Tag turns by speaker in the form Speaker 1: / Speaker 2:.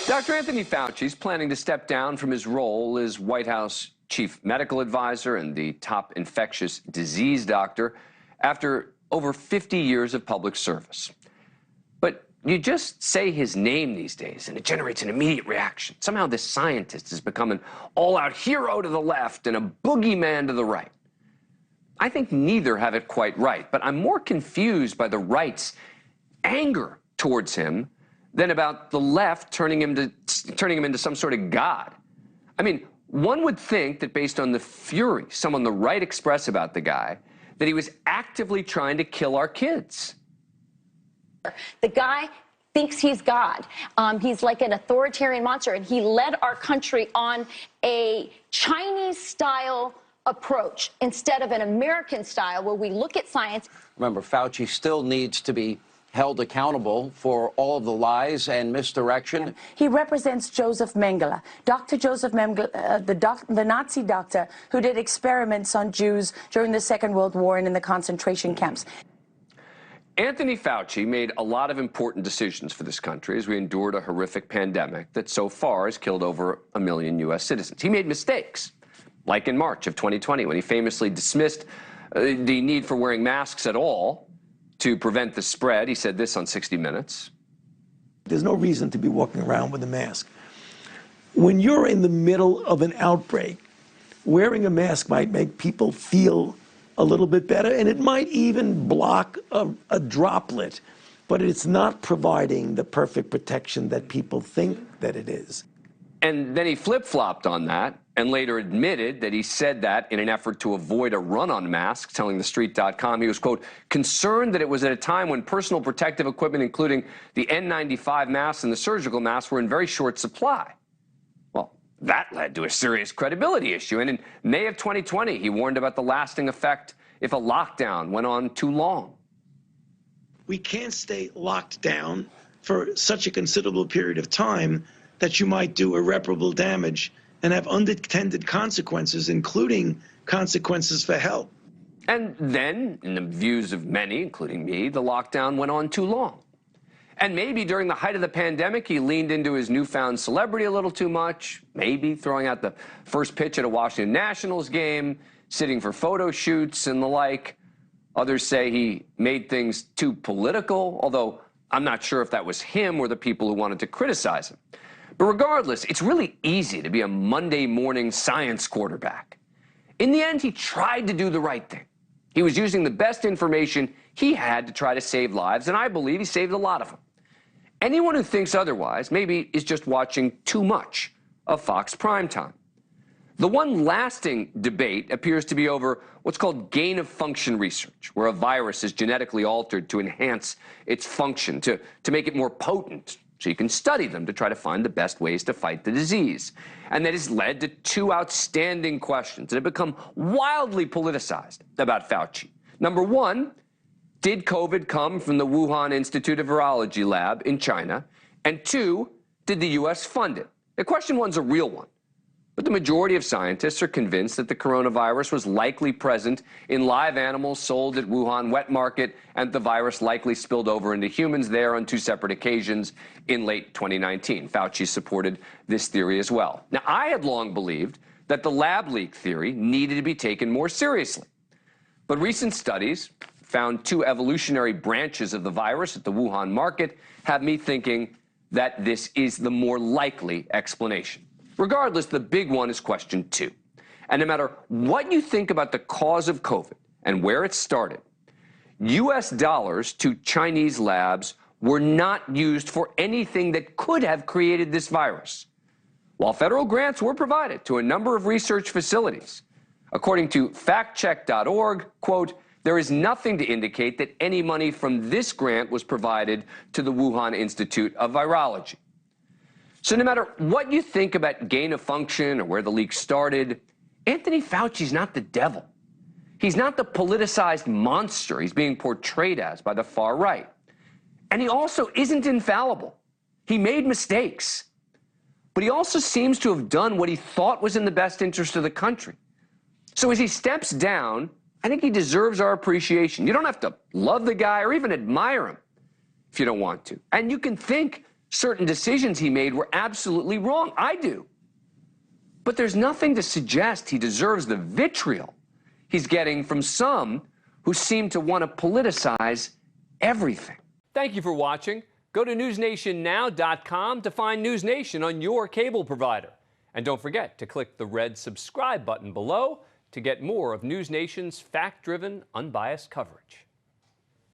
Speaker 1: Dr. Anthony Fauci is planning to step down from his role as White House chief medical advisor and the top infectious disease doctor after over 50 years of public service. But you just say his name these days and it generates an immediate reaction. Somehow this scientist has become an all-out hero to the left and a boogeyman to the right. I think neither have it quite right, but I'm more confused by the right's anger towards him than about the left turning him into some sort of god. I mean, one would think that based on the fury some on the right express about the guy, that he was actively trying to kill our kids.
Speaker 2: The guy thinks he's God. He's like an authoritarian monster, and he led our country on a Chinese-style approach instead of an American style where we look at science.
Speaker 3: Remember, Fauci still needs to be held accountable for all of the lies and misdirection.
Speaker 4: He represents Joseph Mengele, Dr. Joseph Mengele, the Nazi doctor who did experiments on Jews during the Second World War and in the concentration camps.
Speaker 1: Anthony Fauci made a lot of important decisions for this country as we endured a horrific pandemic that so far has killed over 1 million U.S. citizens. He made mistakes, like in March of 2020 when he famously dismissed the need for wearing masks at all to prevent the spread. He said this on 60 Minutes.
Speaker 5: There's no reason to be walking around with a mask. When you're in the middle of an outbreak, wearing a mask might make people feel a little bit better, and it might even block a droplet, but it's not providing the perfect protection that people think that it is.
Speaker 1: And then he flip-flopped on that and later admitted that he said that in an effort to avoid a run on masks, telling TheStreet.com he was, quote, concerned that it was at a time when personal protective equipment, including the N95 masks and the surgical masks, were in very short supply. Well, that led to a serious credibility issue. And in May of 2020, he warned about the lasting effect if a lockdown went on too long.
Speaker 5: We can't stay locked down for such a considerable period of time that you might do irreparable damage and have unintended consequences, including consequences for health. And
Speaker 1: then, in the views of many, including me, the lockdown went on too long. And maybe during the height of the pandemic, he leaned into his newfound celebrity a little too much, maybe throwing out the first pitch at a Washington Nationals game, sitting for photo shoots and the like. Others say he made things too political, although I'm not sure if that was him or the people who wanted to criticize him. But regardless, it's really easy to be a Monday morning science quarterback. In the end, he tried to do the right thing. He was using the best information he had to try to save lives, and I believe he saved a lot of them. Anyone who thinks otherwise maybe is just watching too much of Fox Primetime. The one lasting debate appears to be over what's called gain-of-function research, where a virus is genetically altered to enhance its function, to make it more potent, so you can study them to try to find the best ways to fight the disease. And that has led to two outstanding questions that have become wildly politicized about Fauci. Number one, did COVID come from the Wuhan Institute of Virology lab in China? And two, did the U.S. fund it? The question one's a real one. But the majority of scientists are convinced that the coronavirus was likely present in live animals sold at Wuhan wet market, and the virus likely spilled over into humans there on two separate occasions in late 2019. Fauci supported this theory as well. Now, I had long believed that the lab leak theory needed to be taken more seriously. But recent studies found two evolutionary branches of the virus at the Wuhan market have me thinking that this is the more likely explanation. Regardless, the big one is question two. And no matter what you think about the cause of COVID and where it started, U.S. dollars to Chinese labs were not used for anything that could have created this virus. While federal grants were provided to a number of research facilities, according to factcheck.org, quote, there is nothing to indicate that any money from this grant was provided to the Wuhan Institute of Virology. So no matter what you think about gain of function or where the leak started, Anthony Fauci's not the devil. He's not the politicized monster he's being portrayed as by the far right. And he also isn't infallible. He made mistakes. But he also seems to have done what he thought was in the best interest of the country. So as he steps down, I think he deserves our appreciation. You don't have to love the guy or even admire him if you don't want to. And you can think certain decisions he made were absolutely wrong. I do. But there's nothing to suggest he deserves the vitriol he's getting from some who seem to want to politicize everything.
Speaker 6: Thank you for watching. Go to newsnationnow.com to find NewsNation on your cable provider. And don't forget to click the red subscribe button below to get more of NewsNation's fact-driven, unbiased coverage.